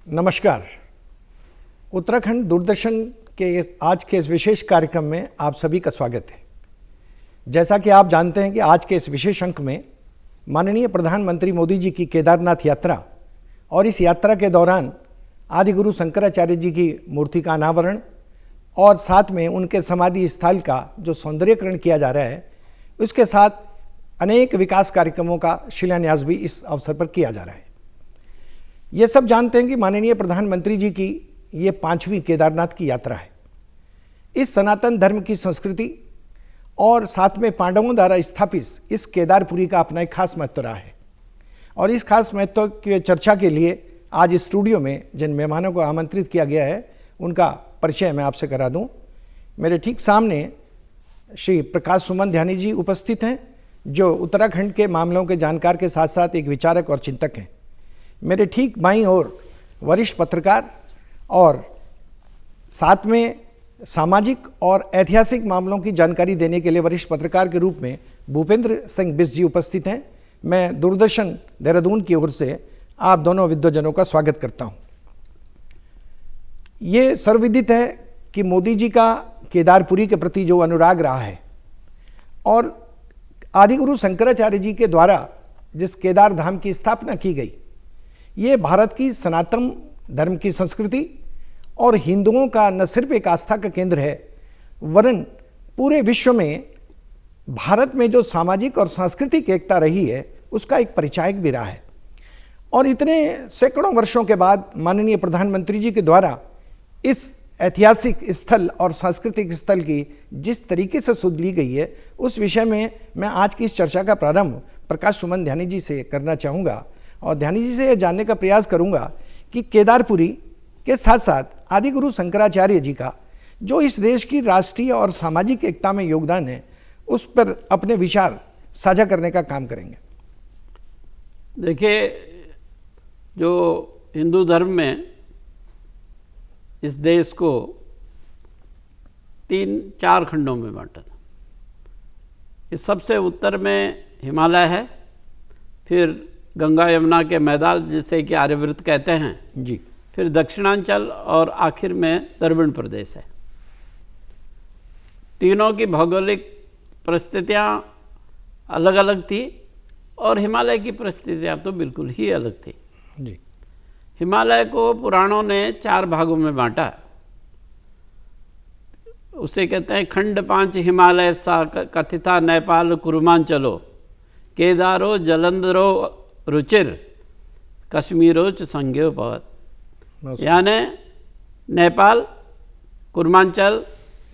नमस्कार। उत्तराखंड दूरदर्शन के आज के इस विशेष कार्यक्रम में आप सभी का स्वागत है। जैसा कि आप जानते हैं कि आज के इस विशेष अंक में माननीय प्रधानमंत्री मोदी जी की केदारनाथ यात्रा और इस यात्रा के दौरान आदि गुरु शंकराचार्य जी की मूर्ति का अनावरण और साथ में उनके समाधि स्थल का जो सौंदर्यीकरण किया जा रहा है, उसके साथ अनेक विकास कार्यक्रमों का शिलान्यास भी इस अवसर पर किया जा रहा है। ये सब जानते हैं कि माननीय प्रधानमंत्री जी की ये 5वीं केदारनाथ की यात्रा है। इस सनातन धर्म की संस्कृति और साथ में पांडवों द्वारा स्थापित इस केदारपुरी का अपना एक खास महत्व रहा है और इस खास महत्व की चर्चा के लिए आज इस स्टूडियो में जिन मेहमानों को आमंत्रित किया गया है उनका परिचय मैं आपसे करा दूं। मेरे ठीक सामने श्री प्रकाश सुमन ध्यानी जी उपस्थित हैं, जो उत्तराखंड के मामलों के जानकार के साथ साथ एक विचारक और चिंतक हैं। मेरे ठीक बाईं ओर वरिष्ठ पत्रकार और साथ में सामाजिक और ऐतिहासिक मामलों की जानकारी देने के लिए वरिष्ठ पत्रकार के रूप में भूपेंद्र सिंह बिष्ट जी उपस्थित हैं। मैं दूरदर्शन देहरादून की ओर से आप दोनों विद्वजनों का स्वागत करता हूं। ये सर्वविदित है कि मोदी जी का केदारपुरी के प्रति जो अनुराग रहा है और आदिगुरु शंकराचार्य जी के द्वारा जिस केदार धाम की स्थापना की गई, ये भारत की सनातन धर्म की संस्कृति और हिंदुओं का न सिर्फ एक आस्था का केंद्र है, वरन पूरे विश्व में भारत में जो सामाजिक और सांस्कृतिक एकता रही है उसका एक परिचायक भी रहा है। और इतने सैकड़ों वर्षों के बाद माननीय प्रधानमंत्री जी के द्वारा इस ऐतिहासिक स्थल और सांस्कृतिक स्थल की जिस तरीके से सुध ली गई है, उस विषय में मैं आज की इस चर्चा का प्रारंभ प्रकाश सुमन ध्यानी जी से करना चाहूँगा और ध्यानी जी से यह जानने का प्रयास करूँगा कि केदारपुरी के साथ साथ आदिगुरु शंकराचार्य जी का जो इस देश की राष्ट्रीय और सामाजिक एकता में योगदान है, उस पर अपने विचार साझा करने का काम करेंगे। देखिए, जो हिंदू धर्म में इस देश को 3-4 खंडों में बांटा था। इस सबसे उत्तर में हिमालय है, फिर गंगा यमुना के मैदान जिसे कि आर्यवृत्त कहते हैं जी, फिर दक्षिणांचल और आखिर में द्रविड़ प्रदेश है। तीनों की भौगोलिक परिस्थितियाँ अलग अलग थी और हिमालय की परिस्थितियाँ तो बिल्कुल ही अलग थी जी। हिमालय को पुराणों ने 4 भागों में बांटा। उसे कहते हैं खंड 5 हिमालय सा कथिता नेपाल कुरुमांचलो केदारो जलंधरो रुचिर कश्मीरोच संज्ञो भवत। यानी नेपाल, कुरुमांचल,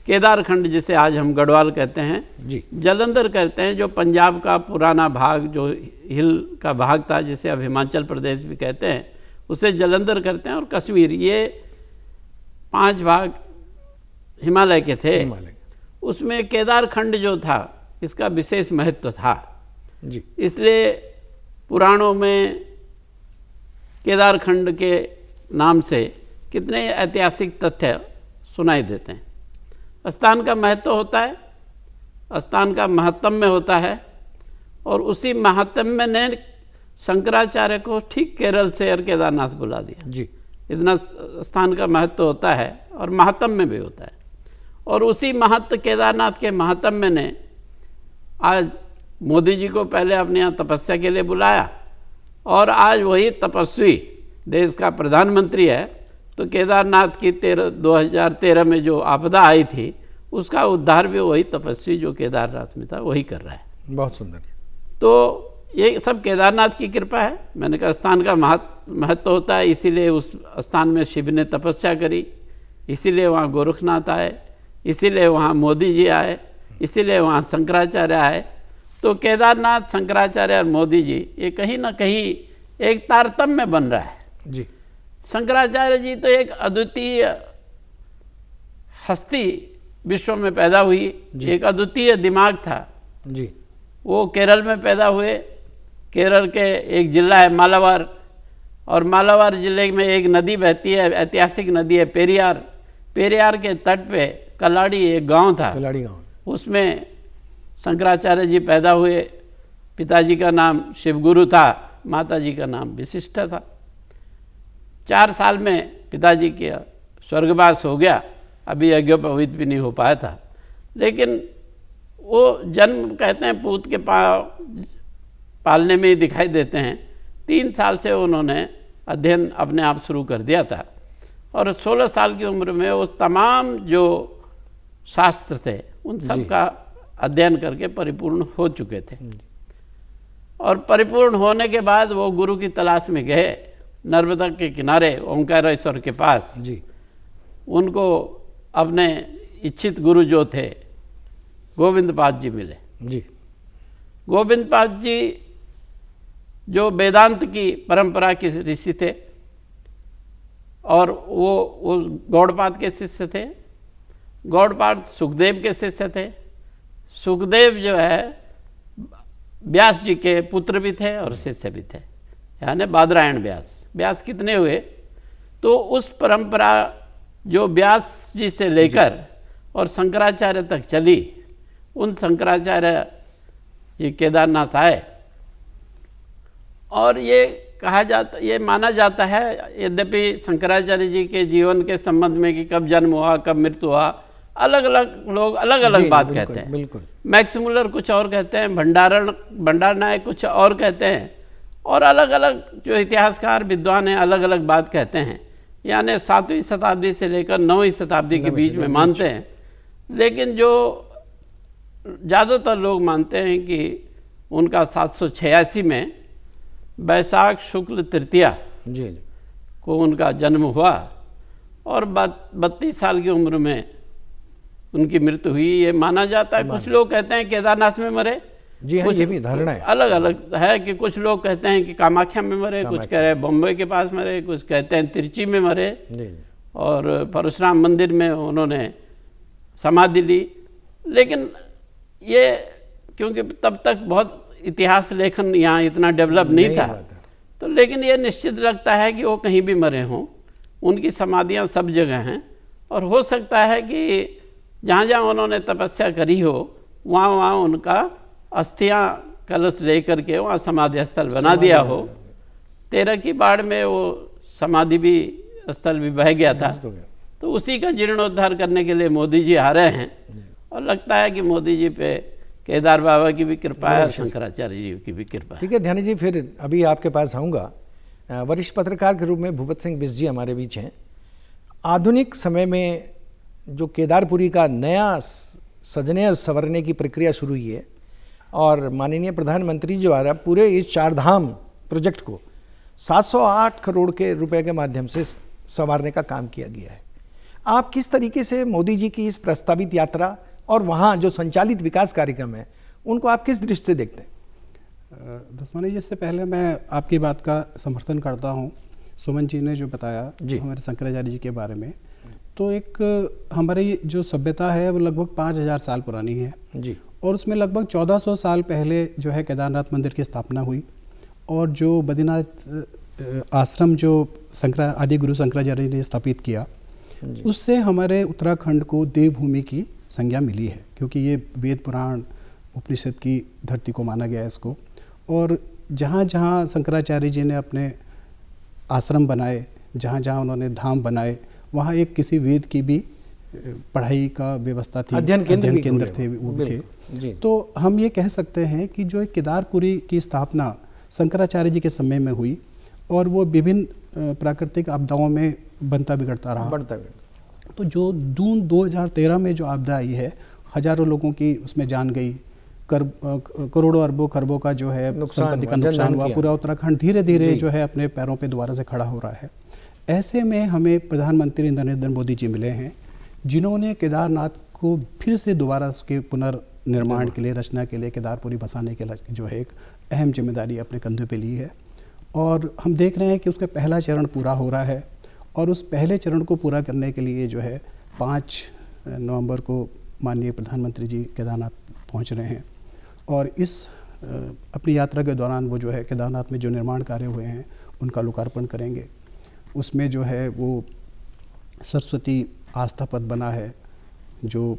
केदारखंड जिसे आज हम गढ़वाल कहते हैं जी, जलंधर कहते हैं जो पंजाब का पुराना भाग जो हिल का भाग था जिसे अब हिमाचल प्रदेश भी कहते हैं, उसे जलंधर करते हैं, और कश्मीर, ये 5 भाग हिमालय के थे। उसमें केदारखंड जो था इसका विशेष महत्व था जी। इसलिए पुराणों में केदारखंड के नाम से कितने ऐतिहासिक तथ्य सुनाई देते हैं। स्थान का महत्व होता है, स्थान का महात्म्य होता है, और उसी महात्म्य ने शंकराचार्य को ठीक केरल से और केदारनाथ बुला दिया जी। इतना स्थान का महत्व होता है और महात्म्य भी होता है। और उसी महत्व केदारनाथ के महात्म्य ने आज मोदी जी को पहले अपने यहाँ तपस्या के लिए बुलाया, और आज वही तपस्वी देश का प्रधानमंत्री है। तो केदारनाथ की 2013 में जो आपदा आई थी उसका उद्धार भी वही तपस्वी जो केदारनाथ में था वही कर रहा है। बहुत सुंदर। तो ये सब केदारनाथ की कृपा है। मैंने कहा स्थान का महत्व होता है, इसीलिए उस स्थान में शिव ने तपस्या करी, इसीलिए वहाँ गोरखनाथ आए, इसीलिए वहाँ मोदी जी आए, इसीलिए वहाँ शंकराचार्य आए। तो केदारनाथ, शंकराचार्य और मोदी जी ये कहीं ना कहीं एक तारतम्य बन रहा है जी। शंकराचार्य जी तो एक अद्वितीय हस्ती विश्व में पैदा हुई, एक अद्वितीय दिमाग था जी। वो केरल में पैदा हुए। केरल के एक जिला है मालाबार, और मालाबार जिले में एक नदी बहती है, ऐतिहासिक नदी है पेरियार। पेरियार के तट पे कलाड़ी एक गांव था, कलाड़ी गांव, उसमें शंकराचार्य जी पैदा हुए। पिताजी का नाम शिवगुरु था, माताजी का नाम विशिष्टा था। 4 साल में पिताजी के स्वर्गवास हो गया, अभी यज्ञोपवीत भी नहीं हो पाया था। लेकिन वो जन्म कहते हैं पूत के पालने में ही दिखाई देते हैं। 3 साल से उन्होंने अध्ययन अपने आप शुरू कर दिया था और 16 साल की उम्र में वो तमाम जो शास्त्र थे उन सब का अध्ययन करके परिपूर्ण हो चुके थे। और परिपूर्ण होने के बाद वो गुरु की तलाश में गए नर्मदा के किनारे ओंकारेश्वर के पास जी। उनको अपने इच्छित गुरु जो थे गोविंद पाद जी मिले जी। गोविंद पाद जी जो वेदांत की परंपरा के ऋषि थे और वो गौड़पाद के शिष्य थे। गौड़पाद सुखदेव के शिष्य थे। सुखदेव जो है व्यास जी के पुत्र भी थे और शिष्य भी थे, यानी बादरायण व्यास। व्यास कितने हुए? तो उस परंपरा जो व्यास जी से लेकर और शंकराचार्य तक चली, उन शंकराचार्य ये केदारनाथ आए। और ये कहा जाता, ये माना जाता है, यद्यपि शंकराचार्य जी के जीवन के संबंध में कि कब जन्म हुआ कब मृत्यु हुआ, अलग अलग लोग अलग अलग बात कहते हैं। बिल्कुल। मैक्स मुलर कुछ और कहते हैं, भंडार नायक कुछ और कहते हैं, और अलग अलग जो इतिहासकार विद्वान हैं अलग अलग बात कहते हैं। यानी 7वीं शताब्दी से लेकर 9वीं शताब्दी के बीच में मानते हैं। लेकिन जो ज़्यादातर लोग मानते हैं कि उनका 786 में वैशाख शुक्ल तृतीया जी को उनका जन्म हुआ और 32 साल की उम्र में उनकी मृत्यु हुई। ये माना जाता है। कुछ लोग कहते हैं केदारनाथ में मरे, जी हाँ, ये भी धारणा है। अलग अलग है कि कुछ लोग कहते हैं कि कामाख्या में मरे, कुछ कह रहे हैं बॉम्बे के पास मरे, कुछ कहते हैं तिरुचि में मरे और परशुराम मंदिर में उन्होंने समाधि ली। लेकिन ये क्योंकि तब तक बहुत इतिहास लेखन यहाँ इतना डेवलप नहीं था, तो लेकिन ये निश्चित लगता है कि वो कहीं भी मरे हों। उनकी समाधियाँ सब जगह हैं और हो सकता है कि जहाँ जहाँ उन्होंने तपस्या करी हो वहाँ वहाँ उनका अस्थियाँ कलश ले करके वहाँ समाधि स्थल बना दिया हो। 13 की बाढ़ में वो समाधि भी स्थल भी बह गया था, तो उसी का जीर्णोद्धार करने के लिए मोदी जी आ रहे हैं। और लगता है कि मोदी जी पे केदार बाबा की भी कृपा है और शंकराचार्य जी की भी कृपा है। ठीक है ध्यानी जी, फिर अभी आपके पास आऊँगा। वरिष्ठ पत्रकार के रूप में भूपत सिंह बिष्ट जी हमारे बीच हैं। आधुनिक समय में जो केदारपुरी का नया सजने और संवरने की प्रक्रिया शुरू हुई है और माननीय प्रधानमंत्री जी द्वारा पूरे इस 4 धाम प्रोजेक्ट को 708 करोड़ के रुपए के माध्यम से संवारने का काम किया गया है। आप किस तरीके से मोदी जी की इस प्रस्तावित यात्रा और वहाँ जो संचालित विकास कार्यक्रम है उनको आप किस दृष्टि से देखते हैं? दसमानी जी, इससे पहले मैं आपकी बात का समर्थन करता हूँ। सुमन जी ने जो बताया हमारे शंकराचार्य जी के बारे में, तो एक हमारी जो सभ्यता है वो लगभग 5000 साल पुरानी है जी। और उसमें लगभग 1400 साल पहले जो है केदारनाथ मंदिर की स्थापना हुई और जो बद्रीनाथ आश्रम जो आदि गुरु शंकराचार्य ने स्थापित किया, उससे हमारे उत्तराखंड को देवभूमि की संज्ञा मिली है, क्योंकि ये वेद पुराण उपनिषद की धरती को माना गया है इसको। और जहाँ जहाँ शंकराचार्य जी ने अपने आश्रम बनाए, जहाँ जहाँ उन्होंने धाम बनाए, वहाँ एक किसी वेद की भी पढ़ाई का व्यवस्था थी, अध्ययन केंद्र थे वो भी थे। तो हम ये कह सकते हैं कि जो केदारपुरी की स्थापना शंकराचार्य जी के समय में हुई और वो विभिन्न प्राकृतिक आपदाओं में बनता बिगड़ता रहा। तो जो जून 2013 में जो आपदा आई है, हजारों लोगों की उसमें जान गई, करोड़ों अरबों खरबों का जो है संपत्ति का नुकसान हुआ। पूरा उत्तराखंड धीरे धीरे जो है अपने पैरों पे दोबारा से खड़ा हो रहा है। ऐसे में हमें प्रधानमंत्री नरेंद्र मोदी जी मिले हैं, जिन्होंने केदारनाथ को फिर से दोबारा उसके पुनर्निर्माण के लिए, रचना के लिए, केदारपुरी बसाने के लिए जो है एक अहम जिम्मेदारी अपने कंधे पे ली है। और हम देख रहे हैं कि उसका पहला चरण पूरा हो रहा है और उस पहले चरण को पूरा करने के लिए जो है 5 नवंबर को माननीय प्रधानमंत्री जी केदारनाथ पहुंच रहे हैं। और इस अपनी यात्रा के दौरान वो जो है केदारनाथ में जो निर्माण कार्य हुए हैं उनका लोकार्पण करेंगे। उसमें जो है वो सरस्वती आस्था पथ बना है, जो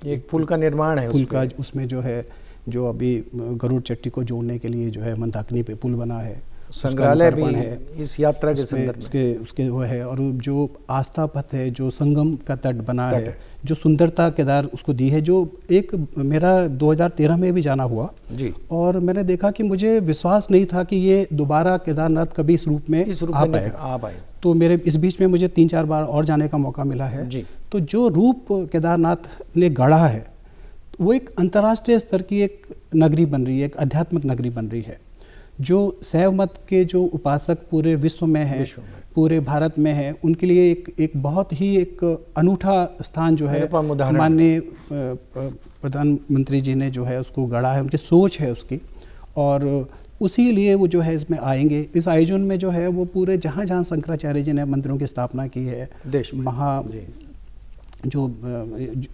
एक पुल का निर्माण है, पुल का उसमें जो है जो अभी गरुड़ चट्टी को जोड़ने के लिए जो है मंदाकिनी पे पुल बना है, संग्रहालय भी है इस यात्रा के संदर्भ में। उसके वो है, और जो आस्था पथ है, जो संगम का तट बना है, जो सुंदरता केदार उसको दी है, जो एक मेरा 2013 में भी जाना हुआ जी, और मैंने देखा कि मुझे विश्वास नहीं था कि ये दोबारा केदारनाथ कभी इस रूप में आ पाएगा। तो मेरे इस बीच में मुझे 3-4 बार और जाने का मौका मिला है जी। तो जो रूप केदारनाथ ने गढ़ा है वो एक अंतर्राष्ट्रीय स्तर की एक नगरी बन रही है, एक आध्यात्मिक नगरी बन रही है, जो शैव मत के जो उपासक पूरे विश्व में हैं, पूरे भारत में हैं, उनके लिए एक बहुत ही एक अनूठा स्थान जो है माननीय प्रधानमंत्री जी ने जो है उसको गढ़ा है, उनकी सोच है उसकी, और उसी लिए वो जो है इसमें आएंगे। इस आयोजन में जो है वो पूरे जहाँ जहाँ शंकराचार्य जी ने मंदिरों की स्थापना की है, जो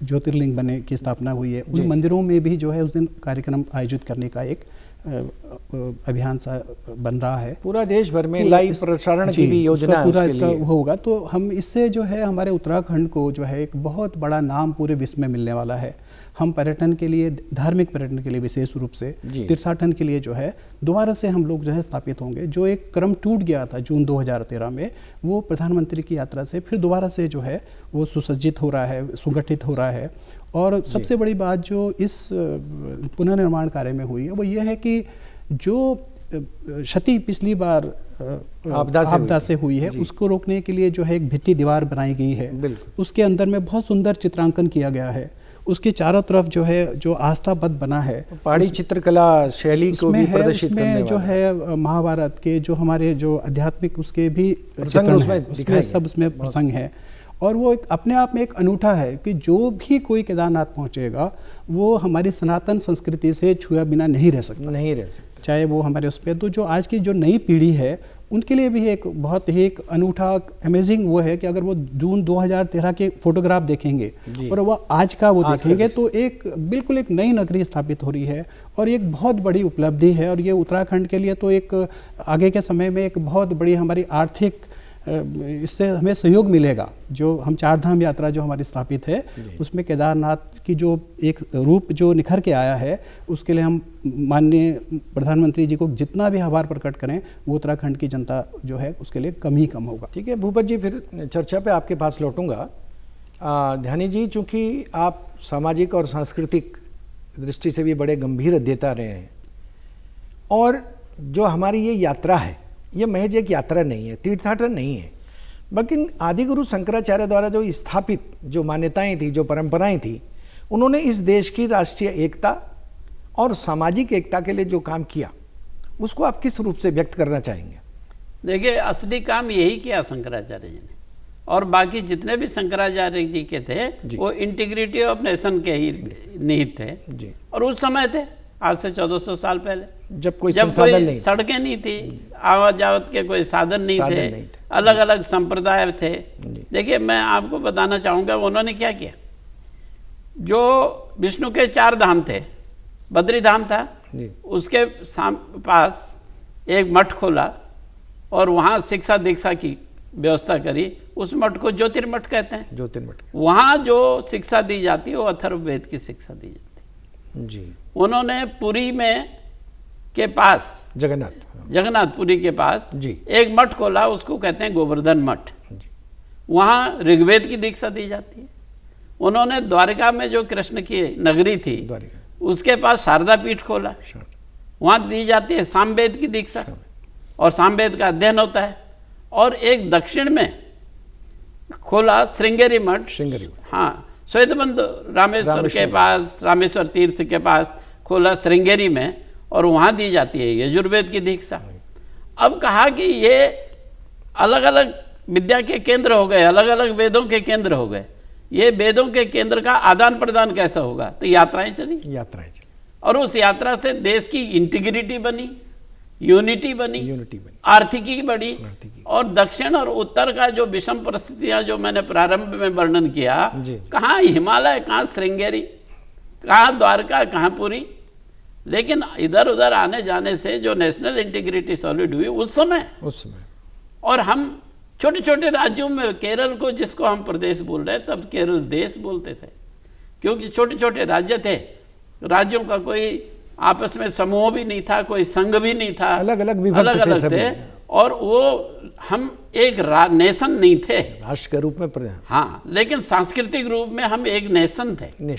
ज्योतिर्लिंग बने की स्थापना हुई है, उन मंदिरों में भी जो है उस दिन कार्यक्रम आयोजित करने का एक अभियान सा बन रहा है। पूरा देश भर में लाइव प्रसारण की भी योजना पूरा इसका होगा। तो हम इससे जो है हमारे उत्तराखंड को जो है एक बहुत बड़ा नाम पूरे विश्व में मिलने वाला है। हम पर्यटन के लिए, धार्मिक पर्यटन के लिए विशेष रूप से, तीर्थाटन के लिए जो है दोबारा से हम लोग जो है स्थापित होंगे। जो एक क्रम टूट गया था जून 2013 में, वो प्रधानमंत्री की यात्रा से फिर दोबारा से जो है वो सुसज्जित हो रहा है, सुगठित हो रहा है। और सबसे बड़ी बात जो इस पुनर्निर्माण कार्य में हुई है वो ये है कि जो क्षति पिछली बार आपदा से हुई है उसको रोकने के लिए जो है एक भित्ति दीवार बनाई गई है, उसके अंदर में बहुत सुंदर चित्रांकन किया गया है। उसके चारों तरफ जो है जो आस्था पथ बना है, पहाड़ी चित्रकला शैली को भी प्रदर्शित करने वाला जो है महाभारत के जो हमारे जो आध्यात्मिक उसके भी चित्रण उसमें सब उसमें प्रसंग है। और वो एक अपने आप में एक अनूठा है कि जो भी कोई केदारनाथ पहुंचेगा वो हमारी सनातन संस्कृति से छुआ बिना नहीं रह सकता, चाहे वो हमारे उस पर। तो जो आज की जो नई पीढ़ी है उनके लिए भी एक बहुत ही एक अनूठा अमेजिंग वो है कि अगर वो जून 2013 के फोटोग्राफ देखेंगे और वो आज का वो देखेंगे तो एक बिल्कुल एक नई नगरी स्थापित हो रही है, और एक बहुत बड़ी उपलब्धि है। और ये उत्तराखंड के लिए तो एक आगे के समय में एक बहुत बड़ी हमारी आर्थिक इससे हमें सहयोग मिलेगा। जो हम 4 धाम यात्रा जो हमारी स्थापित है उसमें केदारनाथ की जो एक रूप जो निखर के आया है, उसके लिए हम माननीय प्रधानमंत्री जी को जितना भी आभार प्रकट करें वो उत्तराखंड की जनता जो है उसके लिए कम ही कम होगा। ठीक है भूपत जी, फिर चर्चा पे आपके पास लौटूंगा। ध्यानी जी, चूँकि आप सामाजिक और सांस्कृतिक दृष्टि से भी बड़े गंभीर अध्येता रहे हैं, और जो हमारी ये यात्रा है ये महज एक यात्रा नहीं है, तीर्थाटन नहीं है, बल्कि आदिगुरु शंकराचार्य द्वारा जो स्थापित जो मान्यताएं थी, जो परंपराएं थी, उन्होंने इस देश की राष्ट्रीय एकता और सामाजिक एकता के लिए जो काम किया उसको आप किस रूप से व्यक्त करना चाहेंगे? देखिए, असली काम यही किया शंकराचार्य जी ने, और बाकी जितने भी शंकराचार्य जी के थे वो इंटीग्रिटी ऑफ नेशन के ही निहित थे जी। और उस समय थे, आज से 1400 साल पहले, जब कोई सड़कें नहीं थी, आवाज जावत के कोई साधन नहीं थे, अलग अलग संप्रदाय थे। देखिए, मैं आपको बताना चाहूँगा उन्होंने क्या किया। जो विष्णु के 4 धाम थे, बद्री धाम था, उसके पास एक मठ खोला और वहाँ शिक्षा दीक्षा की व्यवस्था करी। उस मठ को ज्योतिर्मठ कहते हैं। ज्योतिर्मठ। वहाँ जो शिक्षा दी जाती है वो अथर्ववेद की शिक्षा दी जाती है जी। उन्होंने पुरी में के पास जगन्नाथपुरी के पास जी एक मठ खोला, उसको कहते हैं गोवर्धन मठ। वहाँ ऋग्वेद की दीक्षा दी जाती है। उन्होंने द्वारका में जो कृष्ण की नगरी थी उसके पास शारदा पीठ खोला, वहाँ दी जाती है सामवेद की दीक्षा और सामवेद का अध्ययन होता है। और एक दक्षिण में खोला श्रृंगेरी मठ, हाँ, श्वेतबंधु रामेश्वर के पास, रामेश्वर तीर्थ के पास खोला श्रृंगेरी में, और वहाँ दी जाती है यजुर्वेद की दीक्षा। अब कहा कि ये अलग अलग विद्या के केंद्र हो गए, अलग अलग वेदों के केंद्र हो गए, ये वेदों के केंद्र का आदान प्रदान कैसा होगा? तो यात्राएं चली और उस यात्रा से देश की इंटीग्रिटी बनी, यूनिटी बनी, आर्थिकी बढ़ी। और दक्षिण और उत्तर का जो विषम परिस्थितियां जो मैंने प्रारंभ में वर्णन किया, कहाँ हिमालय, कहाँ श्रृंगेरी, कहाँ द्वारका, कहाँ पुरी, लेकिन इधर उधर आने जाने से जो नेशनल इंटीग्रिटी सॉलिड हुई उस समय। और हम छोटे छोटे राज्यों में, केरल को जिसको हम प्रदेश बोल रहे हैं, तब केरल देश बोलते थे, क्योंकि छोटे छोटे राज्य थे, राज्यों का कोई आपस में समूह भी नहीं था, कोई संघ भी नहीं था, अलग अलग थे। और वो हम एक नेशन नहीं थे राष्ट्र के रूप में, हाँ, लेकिन सांस्कृतिक रूप में हम एक नेशन थे।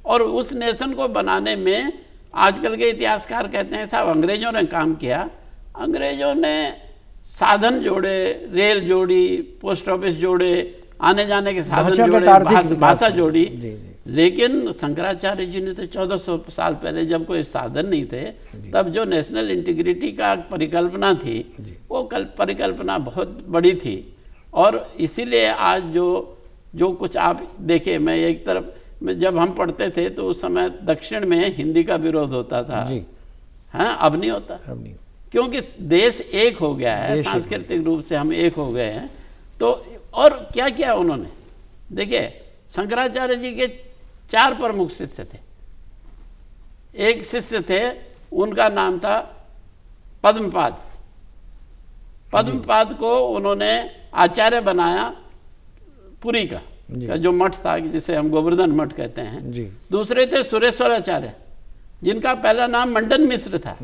और उस नेशन को बनाने में आजकल के इतिहासकार कहते हैं साहब अंग्रेजों ने काम किया। अंग्रेजों ने साधन जोड़े, रेल जोड़ी, पोस्ट ऑफिस जोड़े, आने जाने के साधन जोड़े, भाषा जोड़ी। लेकिन शंकराचार्य जी ने तो 1400 साल पहले जब कोई साधन नहीं थे, तब जो नेशनल इंटीग्रिटी का परिकल्पना थी, वो परिकल्पना बहुत बड़ी थी। और इसीलिए आज जो कुछ आप देखिए, मैं एक तरफ में जब हम पढ़ते थे तो उस समय दक्षिण में हिंदी का विरोध होता था, हाँ, अब नहीं होता, क्योंकि देश एक हो गया है, सांस्कृतिक रूप से हम एक हो गए हैं। तो और क्या किया उन्होंने, देखिए शंकराचार्य जी के 4 प्रमुख शिष्य थे। एक शिष्य थे, उनका नाम था पद्मपाद। पद्मपाद को उन्होंने आचार्य बनाया पुरी का जो मठ था, जिसे हम गोवर्धन मठ कहते हैं। दूसरे थे सुरेश्वराचार्य, जिनका पहला नाम मंडन मिश्र था।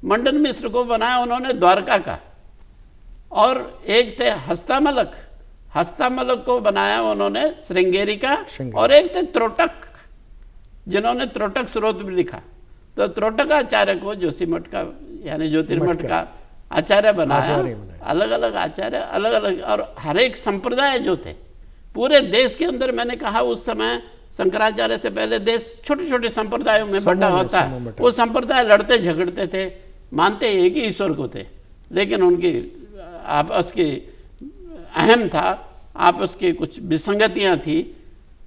मंडन मिश्र को बनाया उन्होंने द्वारका का। और एक थे हस्तामलक, हस्तामलक को बनाया उन्होंने श्रृंगेरी का। और एक थे त्रोटक, जिन्होंने त्रोटक स्रोत भी लिखा। तो त्रोटक आचार्य को जोशीमठ का यानी ज्योतिर्मठ का आचार्य बनाया। अलग अलग आचार्य, अलग अलग, और हर एक संप्रदाय जो थे पूरे देश के अंदर, मैंने कहा उस समय शंकराचार्य से पहले देश छोटे छोटे संप्रदायों में बटा होता है। वो संप्रदाय लड़ते झगड़ते थे, मानते एक ही ईश्वर को थे, लेकिन उनकी आपस की अहम था, आपस की कुछ विसंगतियां थी।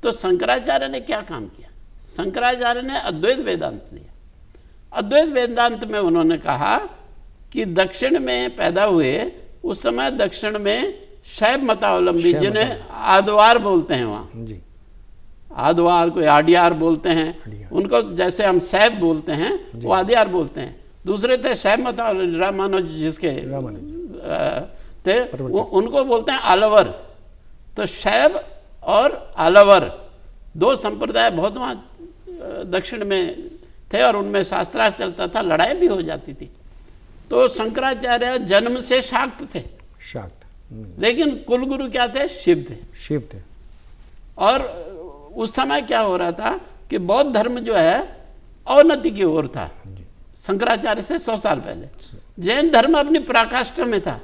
तो शंकराचार्य ने क्या काम किया, शंकराचार्य ने अद्वैत वेदांत दिया। अद्वैत वेदांत में उन्होंने कहा कि दक्षिण में पैदा हुए, उस समय दक्षिण में शैव मतावलंबी, जिन्हें आदवार बोलते हैं, वहाँ आदवार कोई आडियार बोलते हैं, उनको जैसे हम शैव बोलते हैं वो आदियार बोलते हैं। दूसरे थे शैव मतावलंबी, रामानुज जिसके थे, उनको बोलते हैं आलवर। तो शैव और आलवर 2 संप्रदाय बहुत वहाँ दक्षिण में थे, और उनमें शास्त्रार्थ चलता था, लड़ाई भी हो जाती थी। तो शंकराचार्य जन्म से शाक्त थे, लेकिन कुलगुरु क्या थे, शिव थे। और उस समय क्या हो रहा था कि बौद्ध धर्म जो है अवनति की ओर था, शंकराचार्य से 100 साल पहले। जैन धर्म अपनी पराकाष्ठा में था,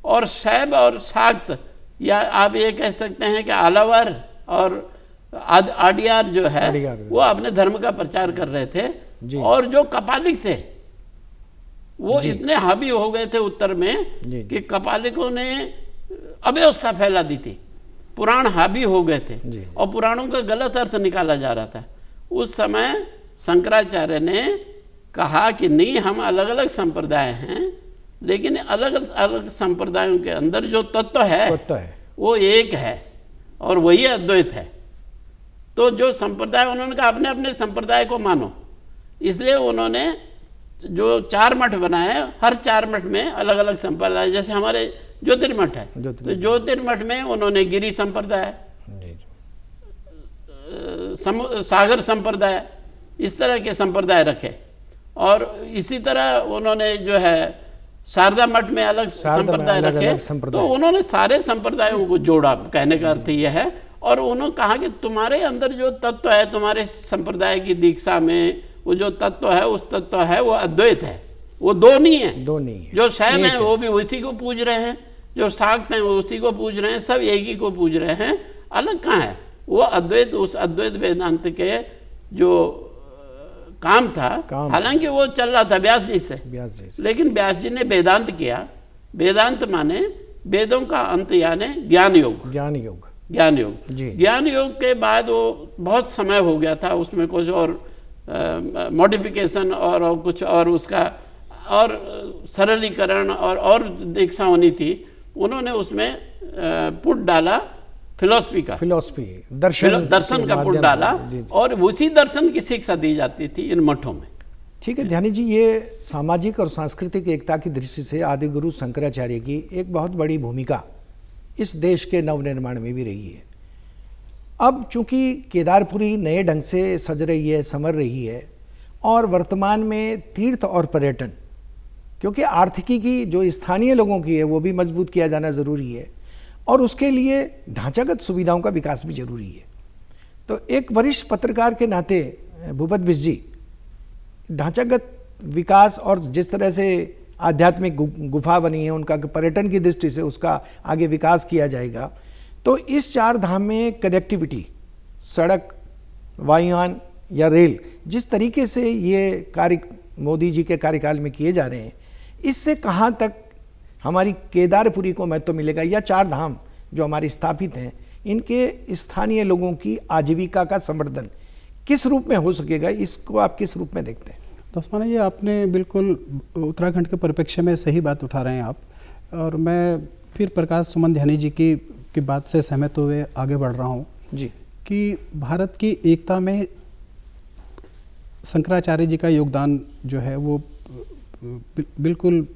और शैव और शाक्त, या आप ये कह सकते हैं कि आलावर और आडियार जो है वो अपने धर्म का प्रचार कर रहे थे। और जो कपालिक थे वो इतने हावी हो गए थे उत्तर में कि कपालिकों ने अव्यवस्था फैला दी थी, पुराण हावी हो गए थे, और पुराणों का गलत अर्थ निकाला जा रहा था। उस समय शंकराचार्य ने कहा कि नहीं, हम अलग अलग संप्रदाय हैं, लेकिन अलग अलग संप्रदायों के अंदर जो तत्व है वो एक है, और वही अद्वैत है। तो जो संप्रदाय, उन्होंने कहा अपने अपने संप्रदाय को मानो। इसलिए उन्होंने जो 4 मठ बनाए, हर 4 मठ में अलग अलग संप्रदाय, जैसे हमारे ज्योतिर्मठ है, तो ज्योतिर्मठ में उन्होंने गिरी संप्रदाय, सागर संप्रदाय, इस तरह के संप्रदाय रखे। और इसी तरह उन्होंने जो है शारदा मठ में अलग संप्रदाय रखे। तो उन्होंने सारे संप्रदायों को जोड़ा, कहने का अर्थ यह है। और उन्होंने कहा कि तुम्हारे अंदर जो तत्व है, तुम्हारे संप्रदाय की दीक्षा में वो जो तत्व है, उस तत्व है वो अद्वैत है, वो दो नहीं है। जो शैव है वो भी उसी को पूज रहे हैं, जो शाक्त हैं वो उसी को पूज रहे हैं, सब एक ही को पूज रहे हैं। अलग कहाँ है वो अद्वैत? उस अद्वैत वेदांत के जो काम था, हालांकि वो चल रहा था व्यास जी से, लेकिन व्यास जी ने वेदांत किया। वेदांत माने वेदों का अंत, यानी ज्ञान योग। ज्ञान योग के बाद वो बहुत समय हो गया था, उसमें कुछ और मॉडिफिकेशन और कुछ और उसका और सरलीकरण और दीक्षा होनी थी। उन्होंने उसमें पुट डाला फिलॉसफी दर्शन का पुट डाला, और उसी दर्शन की शिक्षा दी जाती थी इन मठों में। ठीक है ध्यानी जी, ये सामाजिक और सांस्कृतिक एकता की दृष्टि से आदि गुरु शंकराचार्य की एक बहुत बड़ी भूमिका इस देश के नवनिर्माण में भी रही है। अब चूंकि केदारपुरी नए ढंग से सज रही है, संवर रही है, और वर्तमान में तीर्थ और पर्यटन, क्योंकि आर्थिकी की जो स्थानीय लोगों की है वो भी मजबूत किया जाना ज़रूरी है और उसके लिए ढांचागत सुविधाओं का विकास भी जरूरी है। तो एक वरिष्ठ पत्रकार के नाते भूपत बिष्ट जी, ढांचागत विकास और जिस तरह से आध्यात्मिक गुफा बनी है उनका पर्यटन की दृष्टि से उसका आगे विकास किया जाएगा, तो इस 4 धाम में कनेक्टिविटी, सड़क, वायुयान या रेल, जिस तरीके से ये कार्य मोदी जी के कार्यकाल में किए जा रहे हैं, इससे कहाँ तक हमारी केदारपुरी को महत्व मिलेगा, या 4 धाम जो हमारी स्थापित हैं इनके स्थानीय लोगों की आजीविका का संवर्धन किस रूप में हो सकेगा, इसको आप किस रूप में देखते हैं? दोस्ताना, ये आपने बिल्कुल उत्तराखंड के परिप्रेक्ष्य में सही बात उठा रहे हैं आप, और मैं फिर प्रकाश सुमन ध्यानी जी की बात से सहमत हुए आगे बढ़ रहा हूँ जी, कि भारत की एकता में शंकराचार्य जी का योगदान जो है वो बिल्कुल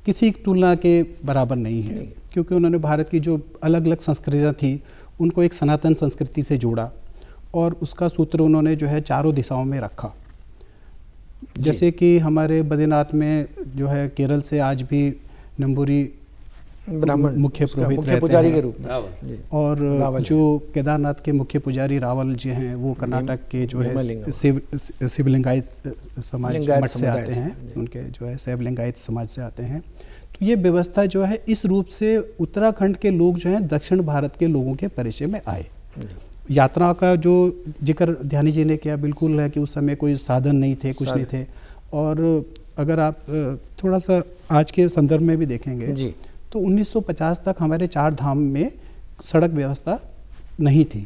किसी तुलना के बराबर नहीं है, क्योंकि उन्होंने भारत की जो अलग अलग संस्कृतियाँ थी उनको एक सनातन संस्कृति से जोड़ा और उसका सूत्र उन्होंने जो है चारों दिशाओं में रखा। जैसे कि हमारे बद्रीनाथ में जो है केरल से आज भी नंबूरी ब्राह्मण मुख्य पुरोहित रहते पुजारी हैं के रूप में, और जो केदारनाथ के मुख्य पुजारी रावल जी हैं वो कर्नाटक के जो है शिवलिंगायत समाज मठ से आते हैं, उनके जो है शिवलिंगायत समाज से आते हैं। तो ये व्यवस्था जो है इस रूप से उत्तराखंड के लोग जो हैं दक्षिण भारत के लोगों के परिचय में आए। यात्रा का जो जिक्र ध्यानी जी ने किया बिल्कुल है कि उस समय कोई साधन नहीं थे, कुछ नहीं थे, और अगर आप थोड़ा सा आज के संदर्भ में भी देखेंगे जी, तो 1950 तक हमारे 4 धाम में सड़क व्यवस्था नहीं थी।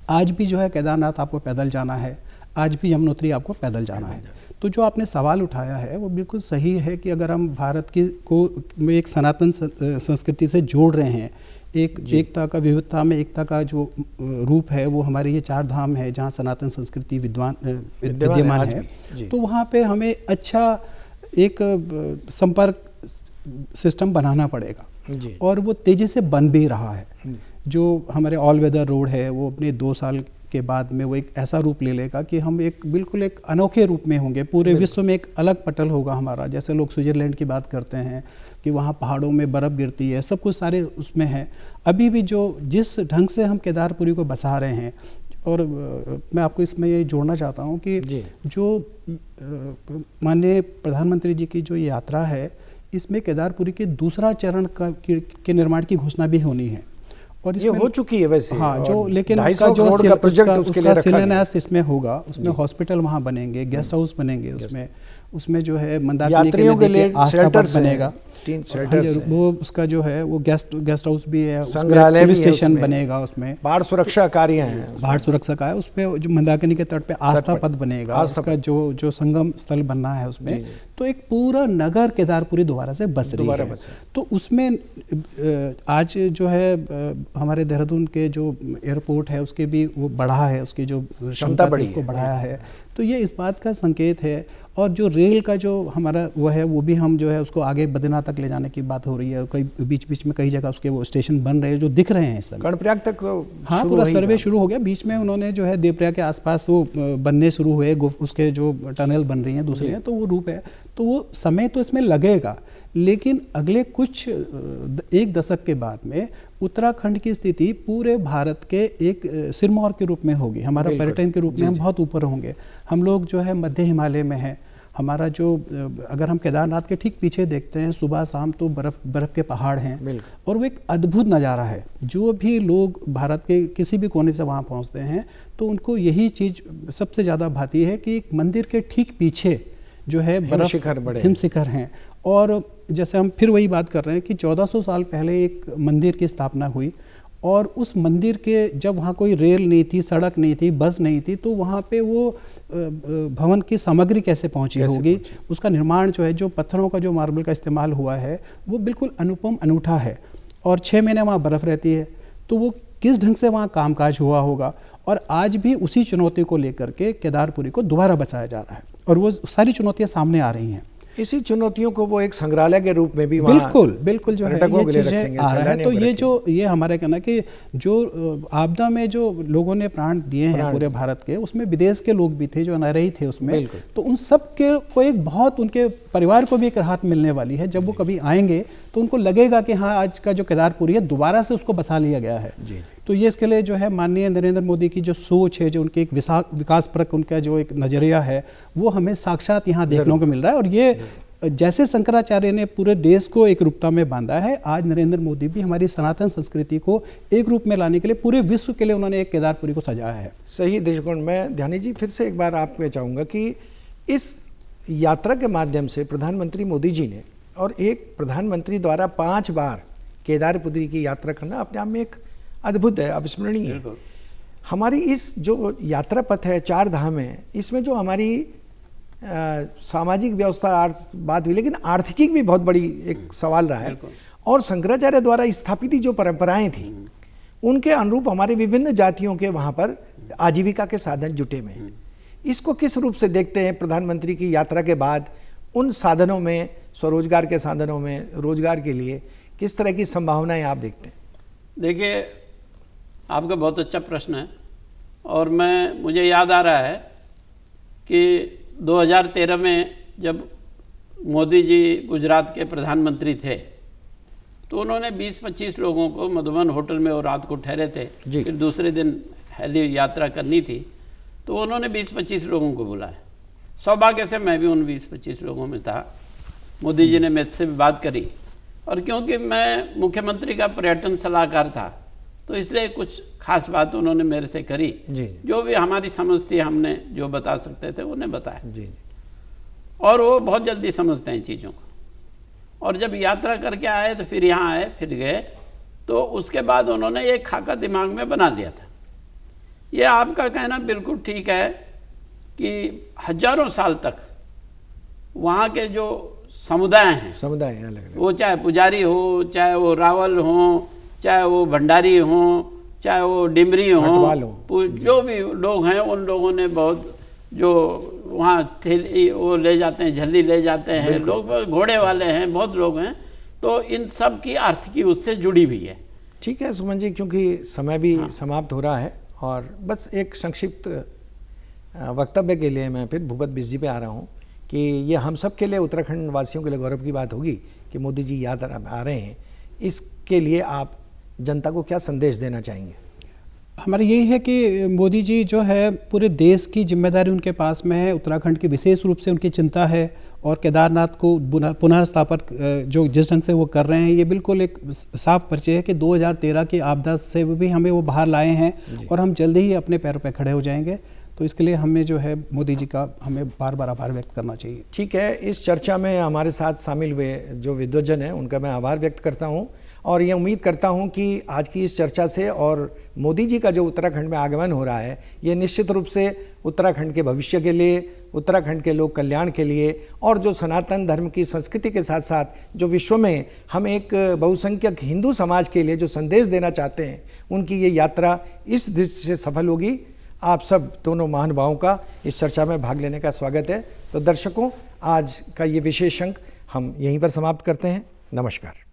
आज भी जो है केदारनाथ आपको पैदल जाना है, आज भी यमुनोत्री आपको पैदल जाना है। तो जो आपने सवाल उठाया है वो बिल्कुल सही है कि अगर हम भारत की को में एक सनातन संस्कृति से जोड़ रहे हैं, एक एकता का, विविधता में एकता का जो रूप है वो हमारे ये 4 धाम है जहाँ सनातन संस्कृति विद्यमान है, तो वहाँ पे हमें अच्छा एक संपर्क सिस्टम बनाना पड़ेगा और वो तेज़ी से बन भी रहा है। जो हमारे ऑल वेदर रोड है वो अपने 2 साल के बाद में वो एक ऐसा रूप ले लेगा कि हम एक बिल्कुल एक अनोखे रूप में होंगे, पूरे विश्व में एक अलग पटल होगा हमारा। जैसे लोग स्विट्जरलैंड की बात करते हैं कि वहाँ पहाड़ों में बर्फ़ गिरती है, सब कुछ सारे उसमें है। अभी भी जो जिस ढंग से हम केदारपुरी को बसा रहे हैं, और मैं आपको इसमें ये जोड़ना चाहता हूँ कि जो माननीय प्रधानमंत्री जी की जो यात्रा है इसमें केदारपुरी के दूसरा चरण के निर्माण की घोषणा भी होनी है, और ये हो चुकी है वैसे। हाँ, जो लेकिन उसका जो उसका शिलान्यास इसमें होगा, उसमें हॉस्पिटल वहाँ बनेंगे, गेस्ट हाउस बनेंगे, उसमें जो है मंदाकिनी के लिए आस्था पथ बनेगा, वो उसका जो है वो गेस्ट हाउस भी है, संग्रहालय, पुलिस स्टेशन बनेगा, उसमें बाढ़ सुरक्षा कार्य हैं, बाढ़ सुरक्षा का है, उसमें जो मंदाकिनी के तट पे आस्था पथ बनेगा, उसका जो संगम स्थल बनना है उसमें, तो एक पूरा नगर केदारपुरी दोबारा से बस रही है। तो उसमें आज जो है हमारे देहरादून के जो एयरपोर्ट है उसके भी वो बढ़ा है, उसकी जो क्षमता थी उसको बढ़ाया है, तो ये इस बात का संकेत है। और जो रेल का जो हमारा वो है वो भी हम जो है उसको आगे बद्रीनाथ तक ले जाने की बात हो रही है, कई बीच बीच में कई जगह उसके वो स्टेशन बन रहे हैं जो दिख रहे हैं इस समय, कर्णप्रयाग तक। हाँ, पूरा सर्वे शुरू हो गया, बीच में उन्होंने जो है देवप्रयाग के आसपास वो बनने शुरू हुए, उसके जो टनल बन रही हैं दूसरे हैं, तो वो रूप है, तो वो समय तो इसमें लगेगा, लेकिन अगले कुछ 1 दशक के बाद में उत्तराखंड की स्थिति पूरे भारत के एक सिरमौर के रूप में होगी। हमारा पर्यटन के रूप में हम बहुत ऊपर होंगे। हम लोग जो है मध्य हिमालय में हैं, हमारा जो अगर हम केदारनाथ के ठीक पीछे देखते हैं सुबह शाम तो बर्फ़ के पहाड़ हैं, और वो एक अद्भुत नज़ारा है। जो भी लोग भारत के किसी भी कोने से वहाँ पहुँचते हैं तो उनको यही चीज़ सबसे ज़्यादा भाती है कि एक मंदिर के ठीक पीछे जो है हिम शिखर हैं। और जैसे हम फिर वही बात कर रहे हैं कि 1400 साल पहले एक मंदिर की स्थापना हुई, और उस मंदिर के जब वहाँ कोई रेल नहीं थी, सड़क नहीं थी, बस नहीं थी, तो वहाँ पे वो भवन की सामग्री कैसे पहुँची होगी, उसका निर्माण जो है, जो पत्थरों का जो मार्बल का इस्तेमाल हुआ है वो बिल्कुल अनुपम अनूठा है। और 6 महीने वहाँ बर्फ़ रहती है, तो वो किस ढंग से वहाँ कामकाज हुआ होगा। और आज भी उसी चुनौती को लेकर के केदारपुरी को दोबारा बचाया जा रहा है, और वो सारी चुनौतियाँ सामने आ रही हैं। इसी चुनौतियों को वो एक संग्रहालय के रूप में भी वहाँ बिल्कुल जो है ये चीजें आ रहा है। तो ये हमारे कहना कि जो आपदा में जो लोगों ने प्राण दिए हैं पूरे भारत के, उसमें विदेश के लोग भी थे जो अनारही थे उसमें, तो उन सब के को एक बहुत उनके परिवार को भी एक राहत मिलने वाली है। जब वो कभी आएंगे तो उनको लगेगा कि हाँ, आज का जो केदारपुरी है दोबारा से उसको बसा लिया गया है। तो ये इसके लिए जो है माननीय नरेंद्र मोदी की जो सोच है, जो उनकी एक विकासपरक उनका जो एक नजरिया है, वो हमें साक्षात यहाँ देखने को मिल रहा है। और ये जैसे शंकराचार्य ने पूरे देश को एक रूपता में बांधा है, आज नरेंद्र मोदी भी हमारी सनातन संस्कृति को एक रूप में लाने के लिए पूरे विश्व के लिए उन्होंने एक केदारपुरी को सजाया है। सही दृष्टिकोण। मैं ध्यानी जी फिर से एक बार आपको चाहूँगा कि इस यात्रा के माध्यम से प्रधानमंत्री मोदी जी ने, और एक प्रधानमंत्री द्वारा 5 बार केदारपुरी की यात्रा करना अपने आप में एक अद्भुत है, अविस्मरणीय है। हमारी इस जो यात्रा पथ है, 4 धाम है, इसमें जो हमारी सामाजिक व्यवस्था बात हुई, लेकिन आर्थिकी भी बहुत बड़ी एक सवाल रहा है। और शंकराचार्य द्वारा स्थापित जो परंपराएं थी, उनके अनुरूप हमारे विभिन्न जातियों के वहाँ पर आजीविका के साधन जुटे हुए हैं। इसको किस रूप से देखते हैं प्रधानमंत्री की यात्रा के बाद? उन साधनों में, स्वरोजगार के साधनों में, रोजगार के लिए किस तरह की संभावनाएं आप देखते हैं? देखिए, आपका बहुत अच्छा प्रश्न है। और मुझे याद आ रहा है कि 2013 में जब मोदी जी गुजरात के प्रधानमंत्री थे, तो उन्होंने 20-25 लोगों को मधुबन होटल में वो रात को ठहरे थे, फिर दूसरे दिन हेली यात्रा करनी थी, तो उन्होंने 20-25 लोगों को बुलाया। सौभाग्य से मैं भी उन 20-25 लोगों में था। मोदी जी ने मुझसे भी बात करी, और क्योंकि मैं मुख्यमंत्री का पर्यटन सलाहकार था, तो इसलिए कुछ खास बात उन्होंने मेरे से करी। जो भी हमारी समझ थी, हमने जो बता सकते थे उन्हें बताया। और वो बहुत जल्दी समझते हैं चीज़ों को। और जब यात्रा करके आए तो फिर यहाँ आए, फिर गए, तो उसके बाद उन्होंने एक खाका दिमाग में बना लिया था। ये आपका कहना बिल्कुल ठीक है कि हजारों साल तक वहाँ के जो समुदाय हैं, अलग-अलग, वो चाहे पुजारी हो, चाहे वो रावल हो, चाहे वो भंडारी हो, चाहे वो डिमरी हो, जो भी लोग हैं, उन लोगों ने बहुत, जो वहाँ थैली वो ले जाते हैं, झल्ली ले जाते हैं लोग, घोड़े वाले हैं, बहुत लोग हैं, तो इन सब की आर्थिकी उससे जुड़ी हुई है। ठीक है सुमन जी, क्योंकि समय भी समाप्त हो रहा है, और बस एक संक्षिप्त वक्तव्य के लिए मैं फिर भूपत बिस जी पे आ रहा हूँ कि ये हम सब के लिए, उत्तराखंड वासियों के लिए गौरव की बात होगी कि मोदी जी याद आ रहे हैं। इसके लिए आप जनता को क्या संदेश देना चाहेंगे? हमारा यही है कि मोदी जी जो है, पूरे देश की जिम्मेदारी उनके पास में है, उत्तराखंड की विशेष रूप से उनकी चिंता है, और केदारनाथ को पुनः स्थापन जो जिस ढंग से वो कर रहे हैं, ये बिल्कुल एक साफ परिचय है कि 2013 की आपदा से भी हमें वो बाहर लाए हैं, और हम जल्दी ही अपने पैरों पर खड़े हो जाएंगे। तो इसके लिए हमें जो है मोदी जी का हमें बार बार आभार व्यक्त करना चाहिए। ठीक है, इस चर्चा में हमारे साथ शामिल हुए जो विद्वजन हैं, उनका मैं आभार व्यक्त करता हूँ, और ये उम्मीद करता हूं कि आज की इस चर्चा से और मोदी जी का जो उत्तराखंड में आगमन हो रहा है, ये निश्चित रूप से उत्तराखंड के भविष्य के लिए, उत्तराखंड के लोक कल्याण के लिए, और जो सनातन धर्म की संस्कृति के साथ साथ जो विश्व में हम एक बहुसंख्यक हिंदू समाज के लिए जो संदेश देना चाहते हैं, उनकी ये यात्रा इस दृष्टि से सफल होगी। आप सब दोनों महानुभावों का इस चर्चा में भाग लेने का स्वागत है। तो दर्शकों, आज का ये विशेष अंक हम यहीं पर समाप्त करते हैं। नमस्कार।